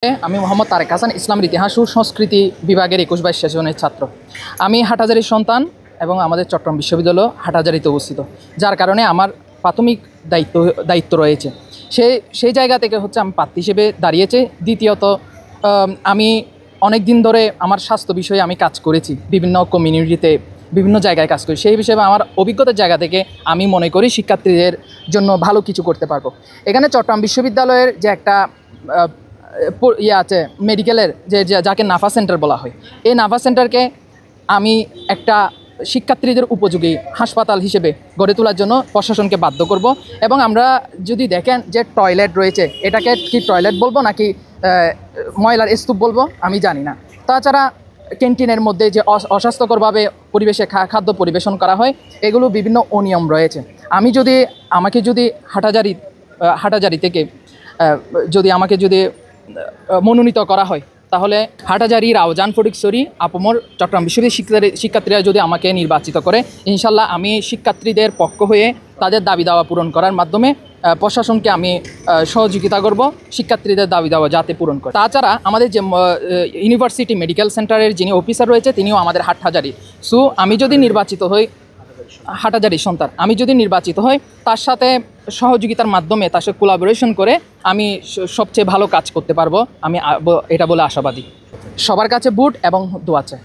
আমি মোহাম্মদ তারেক হাসান, ইসলামের ইতিহাস ও সংস্কৃতি বিভাগের ২১-২২ সেশনের ছাত্র। আমি হাটহাজারীর সন্তান এবং আমাদের চট্টগ্রাম বিশ্ববিদ্যালয় হাটহাজারীতে অবস্থিত, যার কারণে আমার প্রাথমিক দায়িত্ব রয়েছে। সেই জায়গা থেকে আমি প্রার্থী হিসেবে দাঁড়িয়েছি। দ্বিতীয়ত, আমি অনেক দিন ধরে আমার স্বাস্থ্য বিষয়ে আমি কাজ করেছি, বিভিন্ন কমিউনিটিতে বিভিন্ন জায়গায় কাজ করি। সেই বিষয়ে আমার অভিজ্ঞতার জায়গা থেকে আমি মনে করি শিক্ষার্থীদের জন্য ভালো কিছু করতে পারবো। এখানে চট্টগ্রাম বিশ্ববিদ্যালয়ের যে একটা আছে মেডিকেলের, যাকে নাফা সেন্টার বলা হয়, এই নাফা সেন্টারকে আমি একটা শিক্ষার্থীদের উপযোগী হাসপাতাল হিসেবে গড়ে তোলার জন্য প্রশাসনকে বাধ্য করব। এবং আমরা যদি দেখেন যে টয়লেট রয়েছে, এটাকে কি টয়লেট বলবো নাকি ময়লার স্তূপ বলবো আমি জানি না। তাছাড়া ক্যান্টিনের মধ্যে যে অস্বাস্থ্যকরভাবে পরিবেশে খাদ্য পরিবেশন করা হয়, এগুলো বিভিন্ন অনিয়ম রয়েছে। আমাকে যদি হাটহাজারী থেকে আমাকে মনোনীত করা হয়, তাহলে হাটহাজারীর আওজান ফটিকছড়ি আপামর চট্টগ্রাম বিশ্ববিদ্যালয়ের শিক্ষার্থীরা যদি আমাকে নির্বাচিত করে, ইনশাল্লাহ আমি শিক্ষার্থীদের পক্ষ হয়ে তাদের দাবি দাওয়া পূরণ করার মাধ্যমে প্রশাসনকে আমি সহযোগিতা করব শিক্ষার্থীদের দাবি দাওয়া যাতে পূরণ করে। তাছাড়া আমাদের যে ইউনিভার্সিটি মেডিকেল সেন্টারের যিনি অফিসার রয়েছে, তিনিও আমাদের হাটহাজারী। আমি যদি নির্বাচিত হই, হাটহাজারীর সন্তান, আমি যদি নির্বাচিত হই, তার সাথে সহযোগিতার মাধ্যমে তার সাথে কোলাবোরেশন করে আমি সবচেয়ে ভালো কাজ করতে পারবো, আমি এটা বলে আশাবাদী। সবার কাছে বুট এবং দোয়া চাই।